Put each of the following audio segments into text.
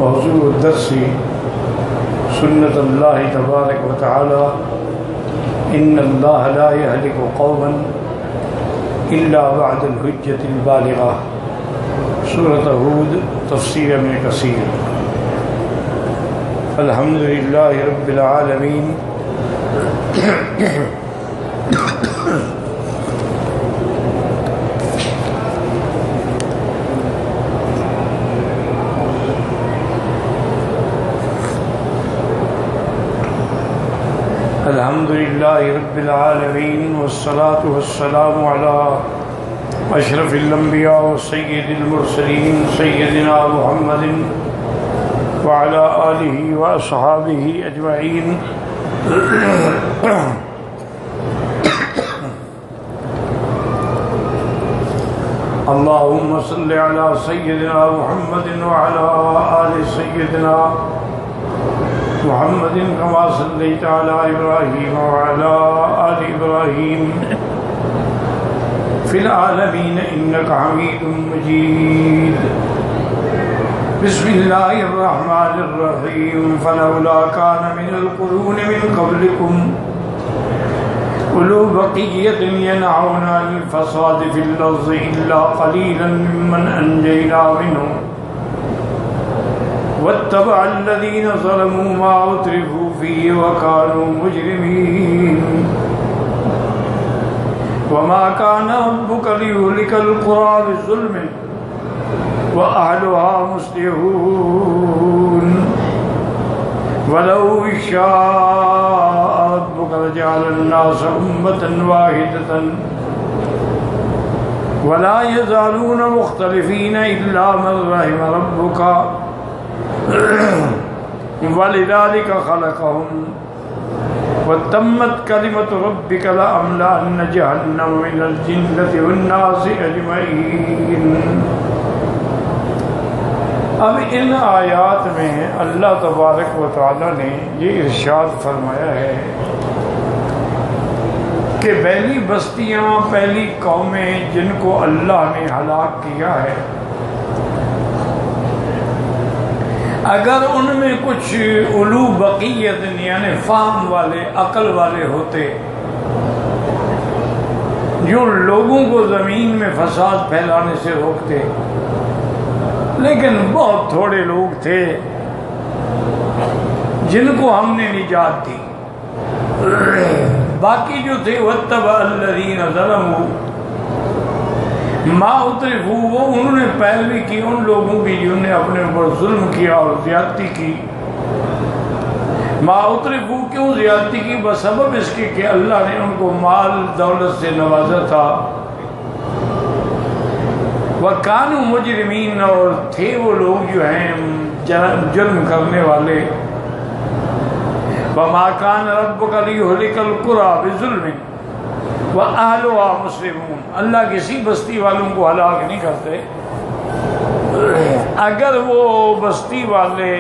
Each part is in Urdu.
موضوع الدرس سنة الله تبارك وتعالى إن الله لا يهلك قوما إلا بعد الحجة البالغة سورة هود تفسير ابن كثير. الحمد لله رب العالمين الحمد لله رب العالمين والصلاة والسلام على أشرف الأنبياء وسيد المرسلين سيدنا محمد وعلى آله وأصحابه أجمعين. اللهم صل على سيدنا محمد وعلى آل سيدنا محمد كما صليت على إبراهيم وعلى آل إبراهيم في العالمين إنك حميد مجيد. بسم الله الرحمن الرحيم. فلولا كان من القرون من قبلكم أولو بقية ينهون عن الفساد في الأرض إلا قليلا ممن أنجينا منهم واتبع الذين ظلموا ما أترفوا فيه وكانوا مجرمين. وما كان ربك ليهلك القرى بظلم وأهلها مصلحون ولو شاء ربك لجعل الناس أمة واحدة ولا يزالون مختلفين إلا من رحم ربك ولذلك خلقهم وتمت كلمة ربك لأملأن جهنم من الجنة والناس أجمعين. اب ان آیات میں اللہ تبارک و تعالی نے یہ ارشاد فرمایا ہے کہ پہلی بستیاں، پہلی قومیں جن کو اللہ نے ہلاک کیا ہے، اگر ان میں کچھ اولو بقیت یعنی فہم والے، عقل والے ہوتے جو لوگوں کو زمین میں فساد پھیلانے سے روکتے، لیکن بہت تھوڑے لوگ تھے جن کو ہم نے نجات دی. باقی جو تھے وَاتَّبَعَ الَّذِينَ ظَلَمُوا ما اترفوا، وہ انہوں نے پیروی کی ان لوگوں کی جنہوں نے اپنے اوپر ظلم کیا اور زیادتی کی. ما اترفوا، کیوں زیادتی کی؟ بسبب اس کے کہ اللہ نے ان کو مال دولت سے نوازا تھا. وَكَانُوا مُجْرِمِينَ، اور تھے وہ لوگ جو ہیں جرم کرنے والے. وَمَا كَانَ رَبُّكَ لِيُهْلِكَ الْقُرَى بِظُلْمٍ وَأَهْلُهَا مُصْلِحُونَ. اللہ کسی بستی والوں کو ہلاک نہیں کرتے اگر وہ بستی والے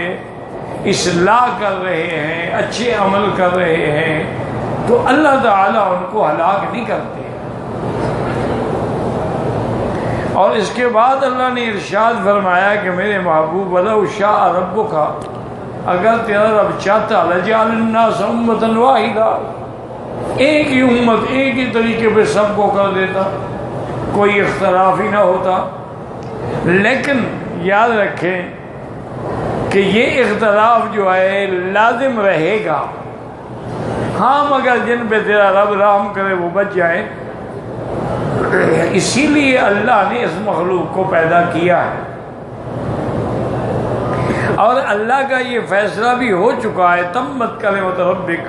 اصلاح کر رہے ہیں، اچھے عمل کر رہے ہیں، تو اللہ تعالیٰ ان کو ہلاک نہیں کرتے. اور اس کے بعد اللہ نے ارشاد فرمایا کہ میرے محبوب وَلَوْ شَاءَ رَبُّكَ، اگر تیرا رب چاہتا لَجَعَلَ النَّاسَ أُمَّةً وَاحِدَةً، ایک ہی امت ایک ہی طریقے پہ سب کو کر دیتا، کوئی اختلاف ہی نہ ہوتا. لیکن یاد رکھیں کہ یہ اختلاف جو ہے لازم رہے گا. ہاں مگر جن پہ تیرا رب رحم کرے وہ بچ جائے. اسی لیے اللہ نے اس مخلوق کو پیدا کیا ہے، اور اللہ کا یہ فیصلہ بھی ہو چکا ہے تمت کلمۃ ربک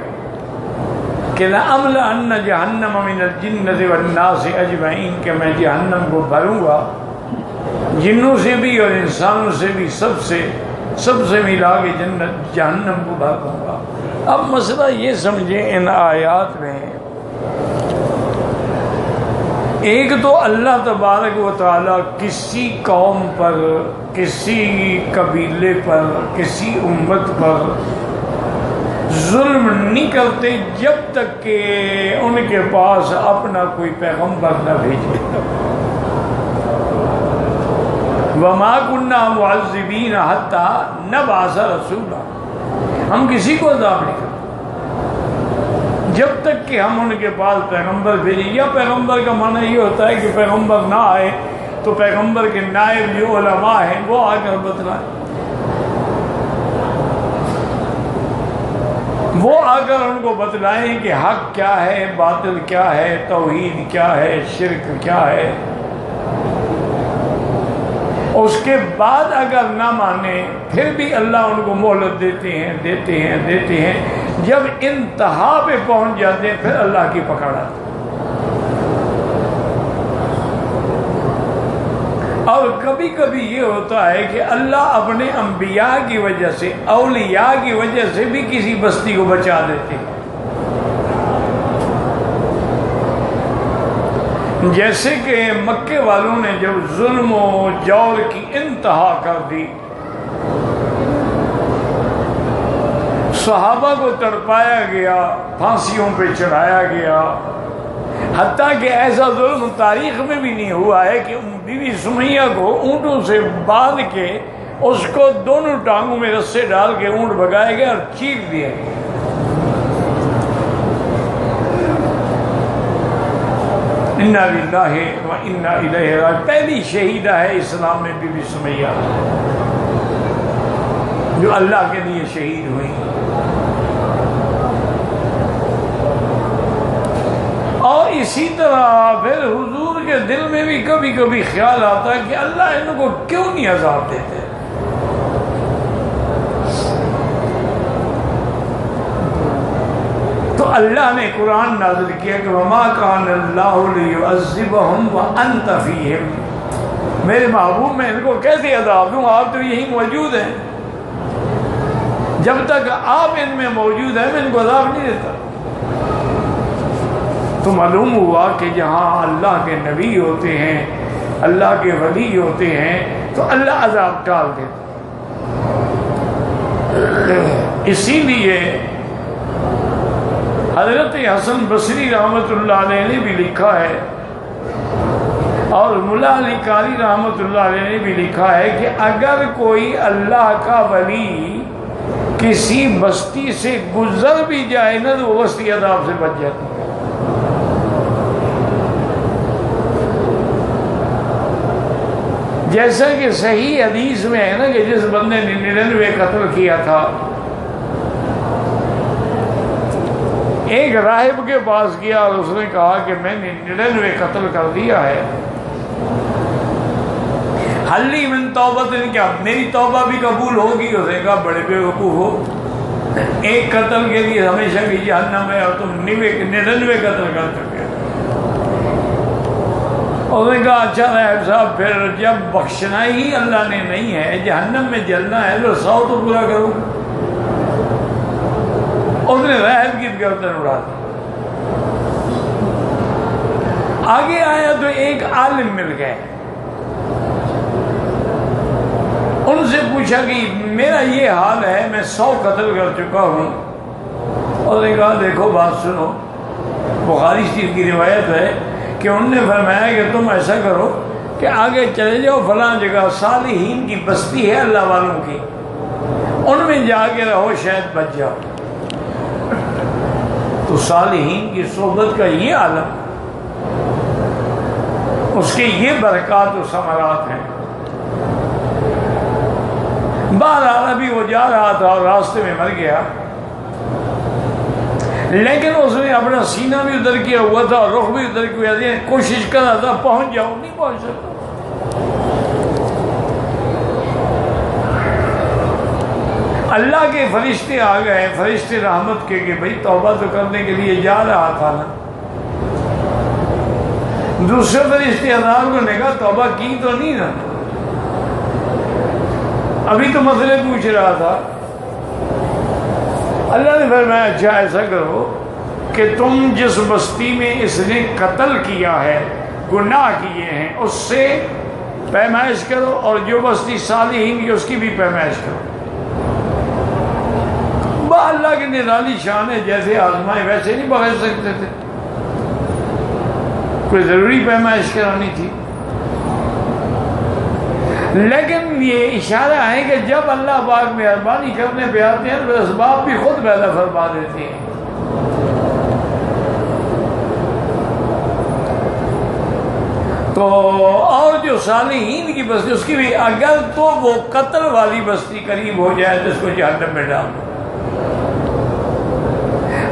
کہ لَأَمْلَأَنَّ جَهَنَّمَ مِنَ الْجِنَّةِ وَالنَّاسِ أَجْمَعِينَ، کہ میں جہنم کو بھروں گا جنوں سے بھی اور انسانوں سے بھی، سب سے ملا کے جہنم کو بھر دوں گا. اب مسئلہ یہ سمجھیں ان آیات میں، ایک تو اللہ تبارک و تعالیٰ کسی قوم پر، کسی قبیلے پر، کسی امت پر ظلم نہیں کرتے جب تک کہ ان کے پاس اپنا کوئی پیغمبر نہ بھیجے. وما كنا معذبین حتی نبعث رسولا، ہم کسی کو عذاب نہیں کرتے جب تک کہ ہم ان کے پاس پیغمبر بھیجیں. یا پیغمبر کا معنی یہ ہوتا ہے کہ پیغمبر نہ آئے تو پیغمبر کے نائب جو علماء ہیں وہ آ کر بتلائیں، وہ آ کر ان کو بتلائیں کہ حق کیا ہے، باطل کیا ہے، توحید کیا ہے، شرک کیا ہے. اس کے بعد اگر نہ مانے پھر بھی اللہ ان کو مہلت دیتے ہیں. جب انتہا پہ پہنچ جاتے ہیں پھر اللہ کی پکڑ آتی. اور کبھی کبھی یہ ہوتا ہے کہ اللہ اپنے انبیاء کی وجہ سے، اولیاء کی وجہ سے بھی کسی بستی کو بچا دیتے ہیں. جیسے کہ مکے والوں نے جب ظلم و جور کی انتہا کر دی، صحابہ کو تڑپایا گیا، پھانسیوں پہ چڑھایا گیا، حتیٰ کہ ایسا ظلم تاریخ میں بھی نہیں ہوا ہے کہ بی بی سمیہ کو اونٹوں سے باندھ کے اس کو دونوں ٹانگوں میں رسے ڈال کے اونٹ بھگائے گئے اور چیخ دیا گیا. انا للہ و انا الیہ راجعون. پہلی شہیدہ ہے اسلام میں بی بی سمیہ جو اللہ کے لیے شہید ہوئی. اور اسی طرح پھر حضور کے دل میں بھی کبھی کبھی خیال آتا ہے کہ اللہ ان کو کیوں نہیں عذاب دیتے. تو اللہ نے قرآن نازل کیا کہ وما کان اللہ لیعذبہم وانت فیہم. میرے محبوب میں ان کو کیسے عذاب دوں، آپ تو یہی موجود ہیں. جب تک آپ ان میں موجود ہیں میں ان کو عذاب نہیں دیتا. تو معلوم ہوا کہ جہاں اللہ کے نبی ہوتے ہیں، اللہ کے ولی ہوتے ہیں تو اللہ عذاب ٹال دیتا. اسی لیے حضرت حسن بصری رحمۃ اللہ علیہ نے بھی لکھا ہے اور ملا علی قاری رحمۃ اللہ علیہ نے بھی لکھا ہے کہ اگر کوئی اللہ کا ولی کسی بستی سے گزر بھی جائے نا تو وہ بستی عذاب سے بچ جاتی. جیسا کہ صحیح حدیث میں ہے نا کہ جس بندے نے 99 قتل کیا تھا، ایک راہب کے پاس گیا اور اس نے کہا کہ میں نے 99 قتل کر دیا ہے، حلی من توبت، نے کیا میری توبہ بھی قبول ہوگی؟ اس نے کہا بڑے بیوقوف ہو، ایک قتل کے لیے ہمیشہ کی جہنم ہے اور تم 99 قتل کر چکے. اس نے کہا اچھا راہب صاحب پھر جب بخشنا ہی اللہ نے نہیں ہے، جہنم میں جلنا ہے تو 100 تو پورا کرو. اس نے راہب کی گردن اڑا دی. آگے آیا تو ایک عالم مل گئے، ان سے پوچھا کہ میرا یہ حال ہے، میں 100 قتل کر چکا ہوں. اور نے کہا دیکھو بات سنو، بخاری شریف کی روایت ہے کہ انہوں نے فرمایا کہ تم ایسا کرو کہ آگے چلے جاؤ فلاں جگہ، صالحین کی بستی ہے اللہ والوں کی، ان میں جا کے رہو شاید بچ جاؤ. تو صالحین کی صحبت کا یہ عالم، اس کے یہ برکات و ثمرات ہیں. بہرحال ابھی وہ جا رہا تھا اور راستے میں مر گیا، لیکن اس نے اپنا سینہ بھی ادھر کیا ہوا تھا اور رخ بھی ادھر کیا تھا، کوشش کر رہا تھا پہنچ جاؤں، نہیں پہنچ سکتا. اللہ کے فرشتے آ گئے، فرشتے رحمت کے کہ بھئی توبہ تو کرنے کے لیے جا رہا تھا نا. دوسرے فرشتے عذاب کو نے کہا توبہ کی تو نہیں نا، ابھی تو مسئلے پوچھ رہا تھا. اللہ نے فرمایا اچھا ایسا کرو کہ تم جس بستی میں اس نے قتل کیا ہے، گناہ کیے ہیں، اس سے پیمائش کرو، اور جو بستی صالحین کی اس کی بھی پیمائش کرو. اللہ کے نرالی شان ہے، جیسے آزمائے ویسے نہیں بغیر سکتے تھے، کوئی ضروری پیمائش کرانی تھی. لیکن یہ اشارہ ہے کہ جب اللہ پاک مہربانی کرنے پہ آتے ہیں تو اسباب بھی خود پیدا فرما دیتے ہیں. تو اور جو صالحین کی بستی اس کی بھی اگر تو وہ قتل والی بستی قریب ہو جائے تو اس کو جہنم میں ڈال دو.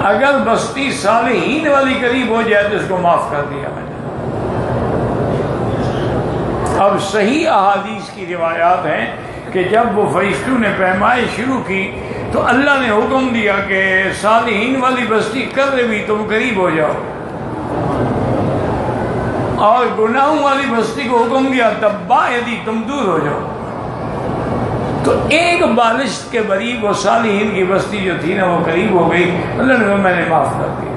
اگر بستی صالحین والی قریب ہو جائے تو اس کو معاف کر دیا میں نے. اب صحیح احادیث کی روایات ہیں کہ جب وہ فرشتوں نے پیمائش شروع کی تو اللہ نے حکم دیا کہ صالحین والی بستی کر بھی تم قریب ہو جاؤ، اور گناہوں والی بستی کو حکم دیا تباعدی تم دور ہو جاؤ. تو ایک بالشت کے قریب وہ صالحین کی بستی جو تھی نا وہ قریب ہو گئی. اللہ نے میں نے معاف کر دیا.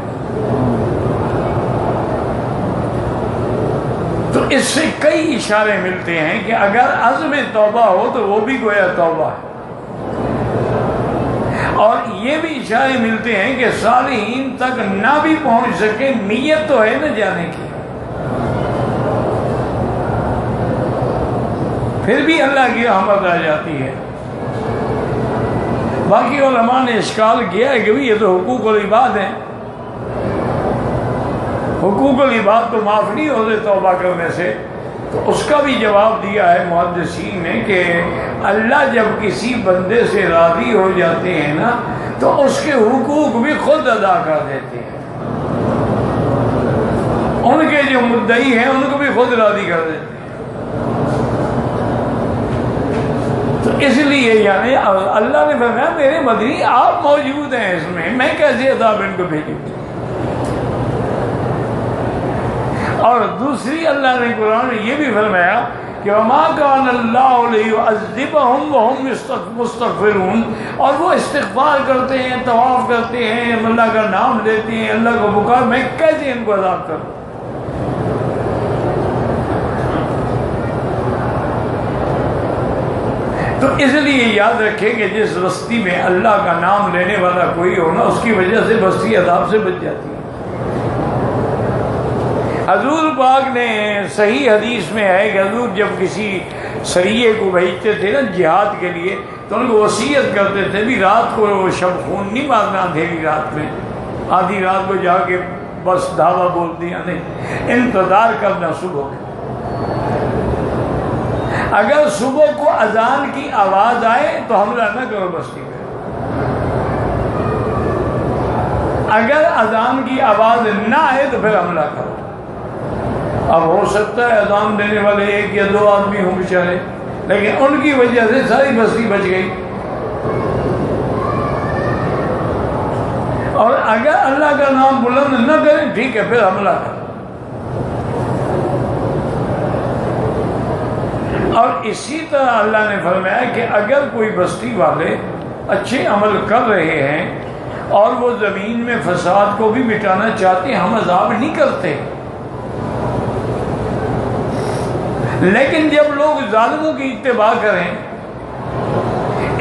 تو اس سے کئی اشارے ملتے ہیں کہ اگر عزم توبہ ہو تو وہ بھی گویا توبہ ہے. اور یہ بھی اشارے ملتے ہیں کہ صالحین تک نہ بھی پہنچ سکے نیت تو ہے نا جانے کی، پھر بھی اللہ کی رحمت آ جاتی ہے. باقی علماء نے اشکال کیا ہے کہ یہ تو حقوق العباد ہیں، حقوق العباد تو معاف نہیں ہوتے توبہ کرنے سے. تو اس کا بھی جواب دیا ہے محدثین نے کہ اللہ جب کسی بندے سے راضی ہو جاتے ہیں نا تو اس کے حقوق بھی خود ادا کر دیتے ہیں. ان کے جو مدعی ہیں ان کو بھی خود راضی کر دیتے ہیں. تو اس لیے یعنی اللہ نے فرمایا میرے مدنی آپ موجود ہیں اس میں کیسے عذاب ان کو بھیجوں. اور دوسری اللہ نے قرآن میں یہ بھی فرمایا کہ وما کان اللہ لیعذبہم وہم مستغفرون، اور وہ استغفار کرتے ہیں، طواف کرتے ہیں، اللہ کا نام لیتے ہیں، اللہ کو پکار، میں کیسے ان کو عذاب کروں. تو اس لیے یاد رکھیں کہ جس بستی میں اللہ کا نام لینے والا کوئی ہو نا اس کی وجہ سے بستی عذاب سے بچ جاتی ہے. حضور پاک نے صحیح حدیث میں ہے کہ حضور جب کسی سریے کو بھیجتے تھے نا جہاد کے لیے تو ان کو وصیت کرتے تھے بھی رات کو شب خون نہیں مارنا، اندھیری رات میں، آدھی رات کو جا کے بس دھاوا بول دیا نہیں، انتظار کرنا صبح کے. اگر صبح کو اذان کی آواز آئے تو حملہ نہ کرو بستی میں. اگر اذان کی آواز نہ آئے تو پھر حملہ کرو. اب ہو سکتا ہے اذان دینے والے ایک یا دو آدمی ہوں بیچارے، لیکن ان کی وجہ سے ساری بستی بچ گئی. اور اگر اللہ کا نام بلند نہ کریں ٹھیک ہے پھر حملہ کرو. اور اسی طرح اللہ نے فرمایا کہ اگر کوئی بستی والے اچھے عمل کر رہے ہیں اور وہ زمین میں فساد کو بھی مٹانا چاہتے ہیں، ہم عذاب نہیں کرتے. لیکن جب لوگ ظالموں کی اتباع کریں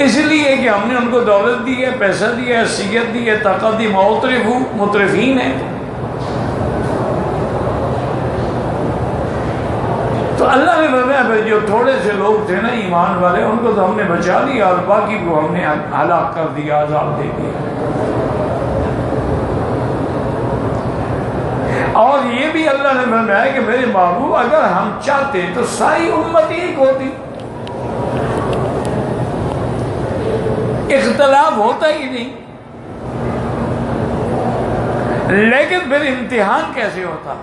اس لیے کہ ہم نے ان کو دولت دی ہے، پیسہ دیا ہے، حیثیت دی ہے، طاقت دی، مترفین ہیں، تو اللہ نے فرمایا پھر جو تھوڑے سے لوگ تھے نا ایمان والے ان کو تو ہم نے بچا لیا اور باقی کو ہم نے ہلاک کر دیا، عذاب دے دیا. اور یہ بھی اللہ نے فرمایا کہ میرے محبوب اگر ہم چاہتے تو ساری امت ایک ہوتی، اختلاف ہوتا ہی نہیں. لیکن پھر امتحان کیسے ہوتا؟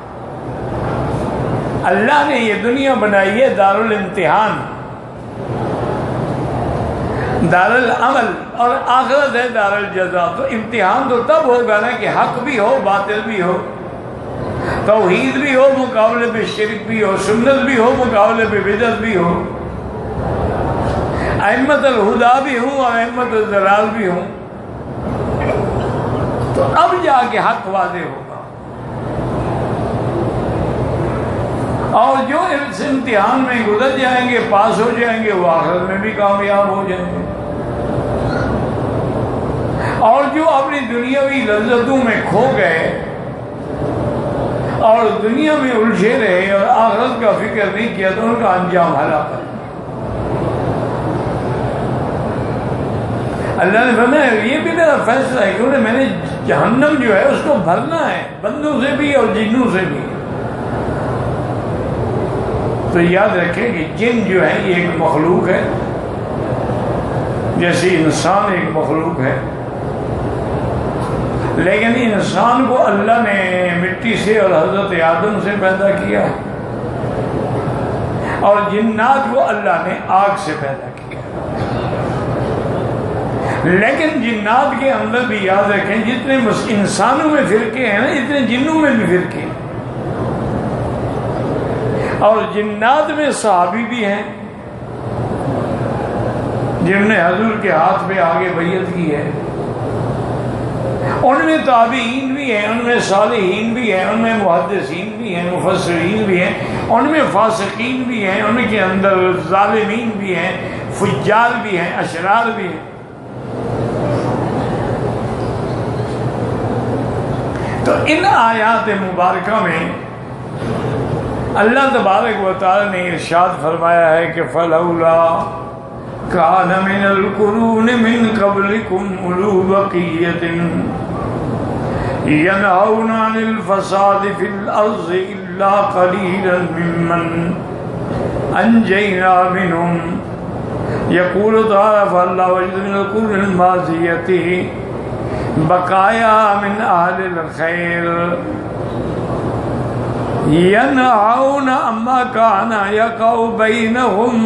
اللہ نے یہ دنیا بنائی ہے دار الامتحان، دار العمل، اور آخرت ہے دار الجزا. تو امتحان تو تب ہوگا نا کہ حق بھی ہو باطل بھی ہو، توحید بھی ہو مقابلے پہ شرک بھی ہو، سنت بھی ہو مقابلے پہ بدعت بھی ہو، ائمۃ الہدیٰ بھی ہوں اور ائمۃ الضلال بھی ہوں. تو اب جا کے حق واضح ہوگا. اور جو اس امتحان میں گزر جائیں گے، پاس ہو جائیں گے، وہ آخرت میں بھی کامیاب ہو جائیں گے. اور جو اپنی دنیاوی لذتوں میں کھو گئے اور دنیا میں الجھے رہے اور آخرت کا فکر نہیں کیا تو ان کا انجام ہلاکت ہے. اللہ نے فرمایا یہ بھی میرا فیصلہ ہے کہ میں نے جہنم جو ہے اس کو بھرنا ہے، بندوں سے بھی اور جنوں سے بھی۔ تو یاد رکھیں کہ جن جو ہے یہ ایک مخلوق ہے، جیسے انسان ایک مخلوق ہے، لیکن انسان کو اللہ نے مٹی سے اور حضرت آدم سے پیدا کیا ہے، اور جنات کو اللہ نے آگ سے پیدا کیا۔ لیکن جنات کے اندر بھی یاد رکھیں جتنے انسانوں میں فرقے ہیں نا، اتنے جنوں میں بھی فرقے ہیں، اور جنات میں صحابی بھی ہیں جنہوں نے حضور کے ہاتھ پہ آگے بیعت کی ہے، ان میں تابعین بھی ہیں، ان میں صالحین بھی ہیں، ان میں محدثین بھی ہیں، مفسرین بھی ہیں، ان میں فاسقین بھی ہیں، ان کے اندر ظالمین بھی ہیں، فجار بھی ہیں، اشرار بھی ہیں۔ تو ان آیات مبارکہ میں اللہ تبارک و تعالی نے ارشاد فرمایا ہے کہ فَلَوْلَا كَانَ مِنَ الْقُرُونِ مِنْ قَبْلِكُمْ أُولُو بَقِيَّةٍ يَنْهَوْنَ عَنِ الْفَسَادِ فِي الْأَرْضِ إِلَّا قَلِيلًا مِّمَّنْ أَنْجَيْنَا مِنْهُمْ يَقُولُ تَعَالَى فَاللَّهُ وَجْدَ مِنَ الْقُرُونِ الْمَاضِيَّةِ بقایا من اہل الخیر ینہون اما کان یقع بینہم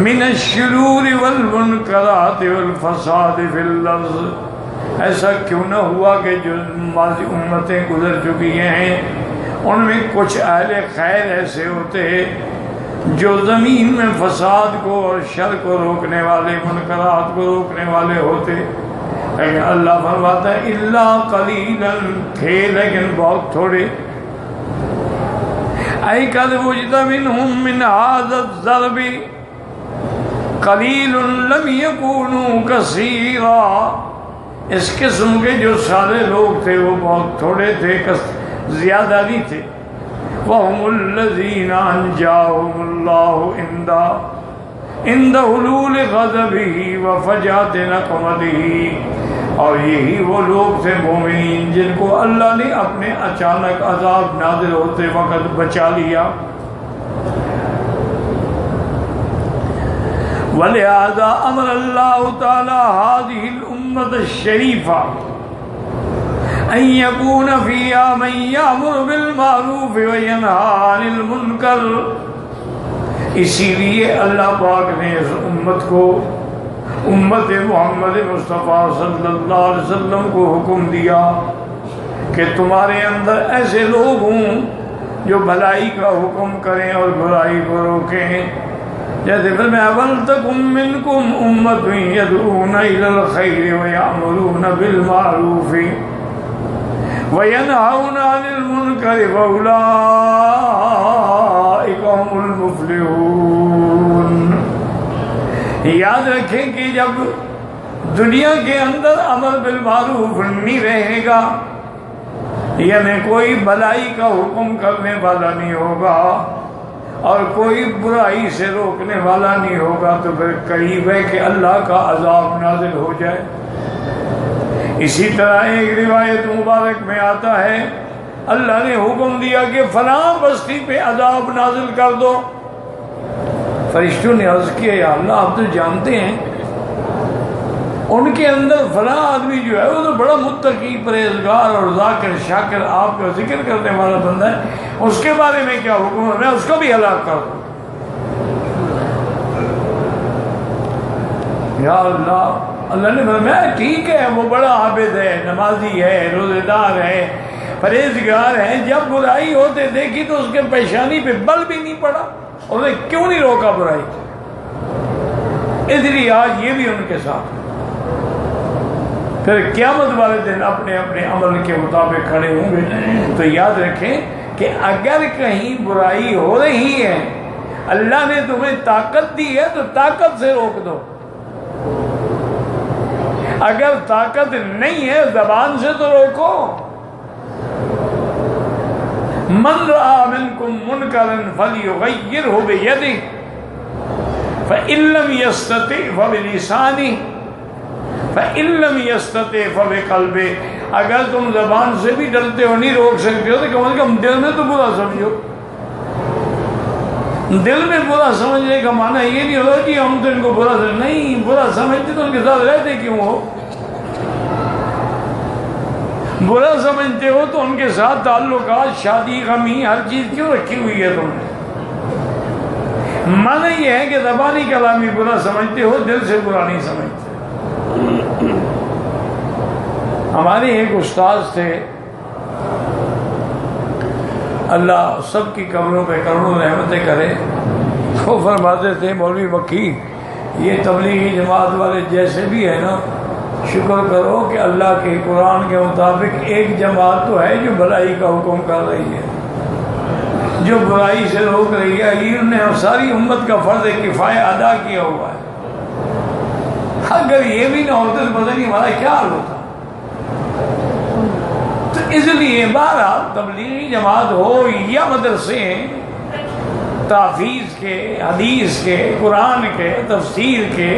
من الشرور والمنکرات والفساد فی الارض۔ ایسا کیوں نہ ہوا کہ جو ماضی امتیں گزر چکی ہیں ان میں کچھ اہل خیر ایسے ہوتے جو زمین میں فساد کو اور شر کو روکنے والے، منکرات کو روکنے والے ہوتے، لیکن اللہ فرماتا ہے الا قلیلا، تھے لیکن بہت تھوڑے۔ ای قد وجد منہم من ھذا الضرب قلیل لم یکونوا کثیرا، اس قسم کے جو سارے لوگ تھے وہ بہت تھوڑے تھے، زیادہ نہیں تھے۔ وَهُمُ الَّذِينَ أَنْجَاهُمُ اللَّهُ عِنْدَ حُلُولِ غَضَبِهِ وَفَجَاةِ نَقْمَتِهِ، اور یہی وہ لوگ تھے مومنین جن کو اللہ نے اپنے اچانک عذاب نازل ہوتے وقت بچا لیا۔ وَلِهَذَا أَمَرَ اللَّهُ تَعَالَى هَذِهِ الْأُمَّةَ الشَّرِيفَةَ ان یکون فیہا من یامر بالمعروف وینہی عن المنکر، اسی لیے اللہ پاک نے اس امت کو، امت محمد مصطفیٰ صلی اللہ علیہ وسلم کو حکم دیا کہ تمہارے اندر ایسے لوگ ہوں جو بھلائی کا حکم کریں اور برائی کو روکیں، جیسے فرمایا وَلْتَكُن مِّنكُمْ أُمَّةٌ يَدْعُونَ إِلَى الْخَيْرِ وَيَأْمُرُونَ بِالْمَعْرُوفِ وَيَنْهَوْنَ عَنِ الْمُنْكَرِ وَأُولَٰئِكَ هُمُ الْمُفْلِحُونَ۔ یاد رکھیں کہ جب دنیا کے اندر امر بالمعروف نہیں رہے گا، یعنی کوئی بھلائی کا حکم کرنے والا نہیں ہوگا اور کوئی برائی سے روکنے والا نہیں ہوگا، تو پھر قریب ہے کہ اللہ کا عذاب نازل ہو جائے۔ اسی طرح ایک روایت مبارک میں آتا ہے اللہ نے حکم دیا کہ فلاں بستی پہ عذاب نازل کر دو، فرشتوں نے عرض کیا یا اللہ آپ تو جانتے ہیں ان کے اندر فلاں آدمی جو ہے وہ تو بڑا متقی پرہیزگار اور ذاکر شاکر آپ کا ذکر کرنے والا بندہ ہے، اس کے بارے میں کیا حکم ہے، میں اس کو بھی ہلاک کر دوں۔ یا اللہ، اللہ نے فرمایا ٹھیک ہے وہ بڑا عابد ہے، نمازی ہے، روزہ دار ہے، پرہیزگار ہے، جب برائی ہوتے دیکھی تو اس کے پیشانی پہ بل بھی نہیں پڑا، انہوں نے کیوں نہیں روکا برائی، اس لیے آج یہ بھی ان کے ساتھ۔ پھر قیامت والے دن اپنے اپنے عمل کے مطابق کھڑے ہوں گے۔ تو یاد رکھیں کہ اگر کہیں برائی ہو رہی ہے، اللہ نے تمہیں طاقت دی ہے تو طاقت سے روک دو، اگر طاقت نہیں ہے زبان سے تو روکو۔ من رأى منكم منکرا فلیغیرہ بیدہ فَإِن لَّمْ يَسْتَطِعْ فَبِلِسَانِهِ فَإِن لَّمْ يَسْتَطِعْ فَبِقَلْبِهِ، اگر تم زبان سے بھی ڈرتے ہو، نہیں روک سکتے ہو، تو کم از کم دل میں تو برا سمجھو۔ دل میں برا سمجھنے کا معنی یہ نہیں ہوتا کہ ہم تو ان کو برا سمجھتے، نہیں، برا سمجھتے تو ان کے ساتھ رہتے کیوں ہو؟ برا سمجھتے ہو تو ان کے ساتھ تعلقات، شادی، غمی، ہر چیز کیوں رکھی ہوئی ہے تم نے؟ معنی یہ ہے کہ زبانی کلامی برا سمجھتے ہو، دل سے برا نہیں سمجھتے۔ ہمارے ایک استاذ تھے، اللہ سب کی قبروں پہ کروڑوں رحمتیں کرے، وہ فرماتے تھے مولوی مکی، یہ تبلیغی جماعت والے جیسے بھی ہے نا، شکر کرو کہ اللہ کے قرآن کے مطابق ایک جماعت تو ہے جو بھلائی کا حکم کر رہی ہے، جو برائی سے روک رہی ہے، یہ انہوں نے ساری امت کا فرض کفایہ ادا کیا ہوا ہے۔ اگر یہ بھی نہ ہوتے تو پتہ نہیں ہمارا کیا حال ہوتا۔ تو اس لیے بہرحال تبلیغی جماعت ہو یا مدرسے تحفیظ کے، حدیث کے، قرآن کے، تفسیر کے،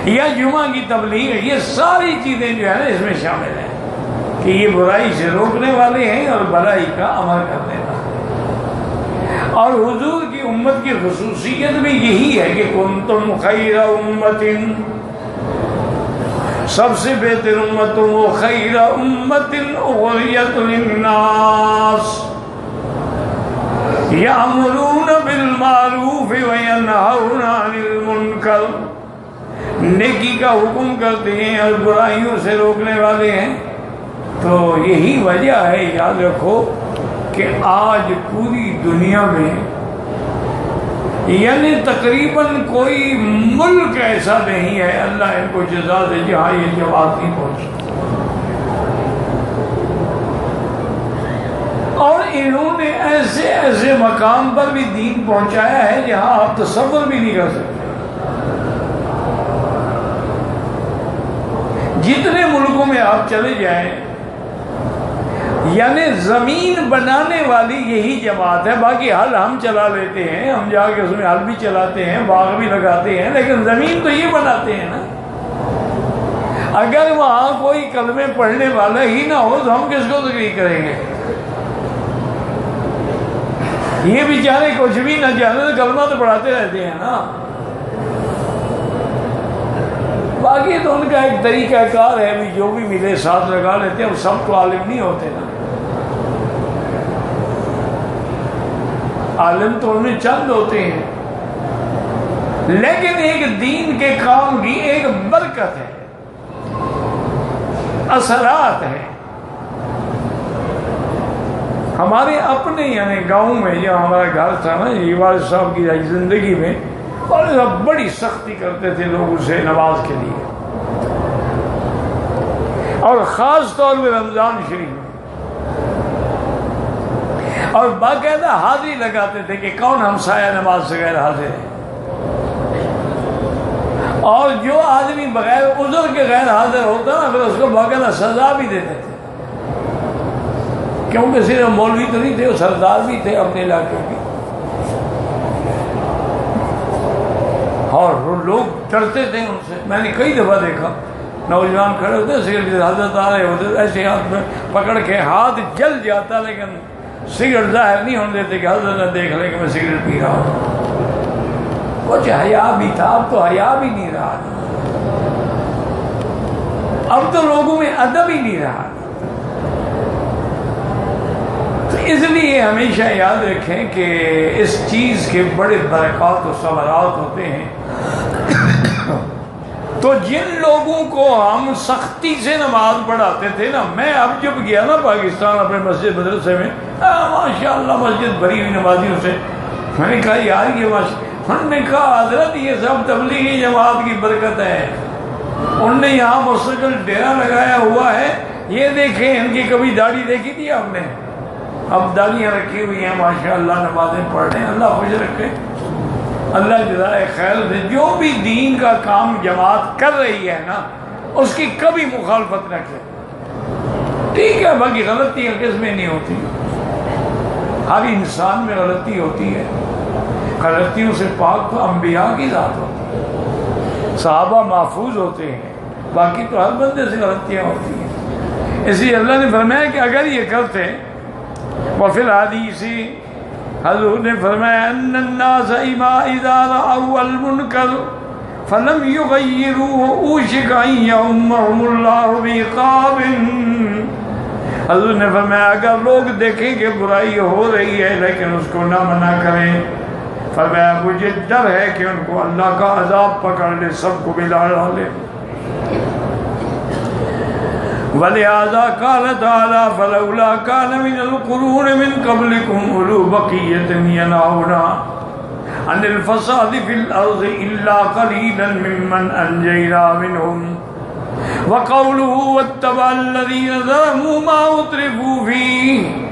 یا جمعہ کی تبلیغ، یہ ساری چیزیں جو ہے نا اس میں شامل ہیں کہ یہ برائی سے روکنے والے ہیں اور بھلائی کا عمل کرنے والے ہیں۔ اور حضور کی امت کی خصوصیت بھی یہی ہے کہ کنتم خیر امت، سب سے بہتر امت و خیر امت اخرجت للناس یأمرون بالمعروف وینہون عن المنکر، نیکی کا حکم کرتے ہیں اور برائیوں سے روکنے والے ہیں۔ تو یہی وجہ ہے، یاد رکھو کہ آج پوری دنیا میں یعنی تقریباً کوئی ملک ایسا نہیں ہے، اللہ ان کو جزا دے، جہاں یہ جماعت نہیں پہنچی۔ اور انہوں نے ایسے ایسے مقام پر بھی دین پہنچایا ہے جہاں آپ تصور بھی نہیں کر سکتے۔ جتنے ملکوں میں آپ چلے جائیں، یعنی زمین بنانے والی یہی جماعت ہے، باقی حل ہم چلا لیتے ہیں، ہم جا کے اس میں حل بھی چلاتے ہیں، باغ بھی لگاتے ہیں، لیکن زمین تو یہ بناتے ہیں نا۔ اگر وہاں کوئی کلمے پڑھنے والا ہی نہ ہو تو ہم کس کو تقریر کریں گے؟ یہ بیچارے کچھ بھی نہ جانے تو کلمہ تو پڑھاتے رہتے ہیں نا۔ باقی تو ان کا ایک طریقہ کار ہے، بھی جو بھی ملے ساتھ لگا لیتے ہیں، اب سب تو عالم نہیں ہوتے نا، عالم تو ان میں چند ہوتے ہیں، لیکن ایک دین کے کام کی ایک برکت ہے، اثرات ہے۔ ہمارے اپنے یعنی گاؤں میں جو ہمارا گھر تھا نا، یہ والد صاحب کی زندگی میں والد صاحب بڑی سختی کرتے تھے لوگوں سے نماز کے لیے، اور خاص طور پہ رمضان شریف میں، اور باقاعدہ حاضری لگاتے تھے کہ کون ہمسایہ نماز سے غیر حاضر ہے، اور جو آدمی بغیر عذر کے غیر حاضر ہوتا نا پھر اس کو باقاعدہ سزا بھی دیتے تھے، کیونکہ صرف مولوی تو نہیں تھے، وہ سردار بھی تھے اپنے علاقے کے، اور لوگ ڈرتے تھے ان سے۔ میں نے کئی دفعہ دیکھا نوجوان کھڑے ہوتے سگریٹ، حضرت آ رہے ہوتے ایسے ہاتھ میں پکڑ کے، ہاتھ جل جاتا لیکن سگریٹ ظاہر نہیں ہونے دیتے کہ حضرت نے دیکھ لے کہ میں سگریٹ پی رہا ہوں۔ کچھ حیا بھی تھا، اب تو حیا بھی نہیں رہا، اب تو لوگوں میں ادب ہی نہیں رہا۔ تو اس لیے ہمیشہ یاد رکھیں کہ اس چیز کے بڑے برکات و ثمرات ہوتے ہیں۔ تو جن لوگوں کو ہم سختی سے نماز پڑھاتے تھے نا، میں اب جب گیا نا پاکستان اپنے مسجد مدرسے میں، ماشاءاللہ مسجد بھری ہوئی نمازیوں سے، میں نے کہا یار یہ انہوں نے کہا حضرت یہ سب تبلیغی جماعت کی برکت ہے، انہوں نے یہاں مستقل ڈیرا لگایا ہوا ہے، یہ دیکھیں ان کی کبھی داڑھی دیکھی تھی آپ نے؟ اب داڑیاں رکھی ہوئی ہیں ماشاءاللہ، نمازیں پڑھ رہے ہیں، اللہ خوش رکھے، اللہ جزائے خیر دے۔ جو بھی دین کا کام جماعت کر رہی ہے نا اس کی کبھی مخالفت نہ کرے، ٹھیک ہے، باقی غلطیاں کس میں نہیں ہوتی، ہر انسان میں غلطی ہوتی ہے، غلطیوں سے پاک تو انبیاء کی ذات ہوتی ہے۔ صحابہ محفوظ ہوتے ہیں، باقی تو ہر بندے سے غلطیاں ہوتی ہیں۔ اس لیے اللہ نے فرمایا کہ اگر یہ کرتے، وفی الحدیث حضور نے فرمایا ان الناس اذا رأوا المنکر فلم یغیروه اوشک ان یؤمهم اللہ بعقاب۔ حضور نے فرمایا اگر لوگ دیکھیں کہ برائی ہو رہی ہے لیکن اس کو نہ منع کریں، فرمایا مجھے ڈر ہے کہ ان کو اللہ کا عذاب پکڑ لے، سب کو ملا ڈالے۔ وَلِهَذَا قَالَ تَعَالَى فَلَوْلَا كَانَ مِنَ الْقُرُونِ مِنْ قَبْلِكُمْ أُولُو بَقِيَّةٍ يَنْهَوْنَ عَنِ الْفَسَادِ فِي الْأَرْضِ إِلَّا قَلِيلًا مِّمَّنْ أَنْجَيْنَا مِنْهُمْ وَقَوْلُهُ وَاتَّبَعَ الَّذِينَ ظَلَمُوا مَا أُتْرِفُوا فِيهِ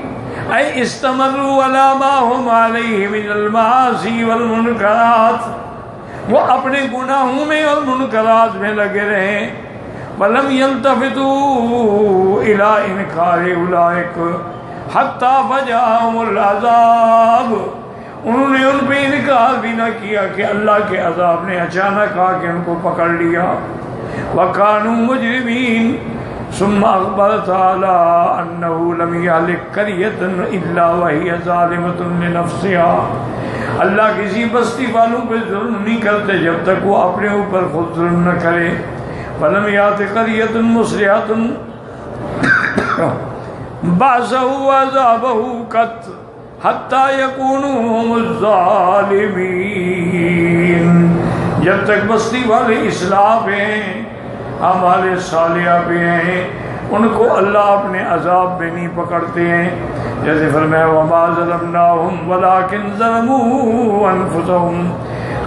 أي استمروا على ما هم عليه من المعاصي والمنکرات، وہ اپنے گناہوں میں اور منکرات میں لگے رہے، وَلَمْ يَلْتَفِتُوا إِلَىٰ إِنْكَارِ أُولَٰئِكَ حَتَّىٰ فَجَاءَهُمُ الْعَذَابُ، انہوں نے ان پہ انکار بھی نہ کیا کہ اللہ کے عذاب نے اچانک آ کے ان کو پکڑ لیا۔ وَكَانُوا مُجْرِمِينَ۔ ثم اخبر تعالی انه لم يهلك قرية الا وهي ظالمة لنفسها، اللہ کسی بستی والوں پہ ظلم نہیں کرتے جب تک وہ اپنے اوپر خود ظلم نہ کرے۔ فلم يأت قرية مصلحة بعثه وعذابه قط حتى يكونوا هم الظالمين، جب تک بستی والے اصلاح پہ ہیں، ہمارے صالحہ پہ ہیں، ان کو اللہ اپنے عذاب میں نہیں پکڑتے ہیں۔ جیسے فرمایا وَمَا ظَلَمْنَاهُمْ وَلَٰكِنْ ظَلَمُوا أَنفُسَهُمْ،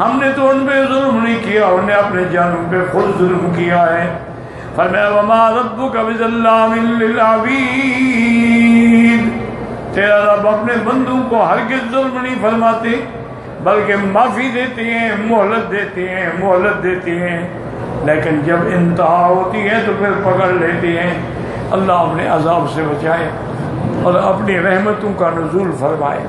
ہم نے تو ان پہ ظلم نہیں کیا، انہوں نے اپنے جانوں پہ خود ظلم کیا ہے۔ فرمایا وَمَا رَبُّكَ بِظَلَّامٍ لِّلْعَبِيدِ، تیرا رب اپنے بندوں کو ہرگز ظلم نہیں فرماتے بلکہ معافی دیتے ہیں، مہلت دیتے ہیں، مہلت دیتے ہیں، لیکن جب انتہا ہوتی ہے تو پھر پکڑ لیتے ہیں۔ اللہ اپنے عذاب سے بچائے اور اپنی رحمتوں کا نزول فرمائے۔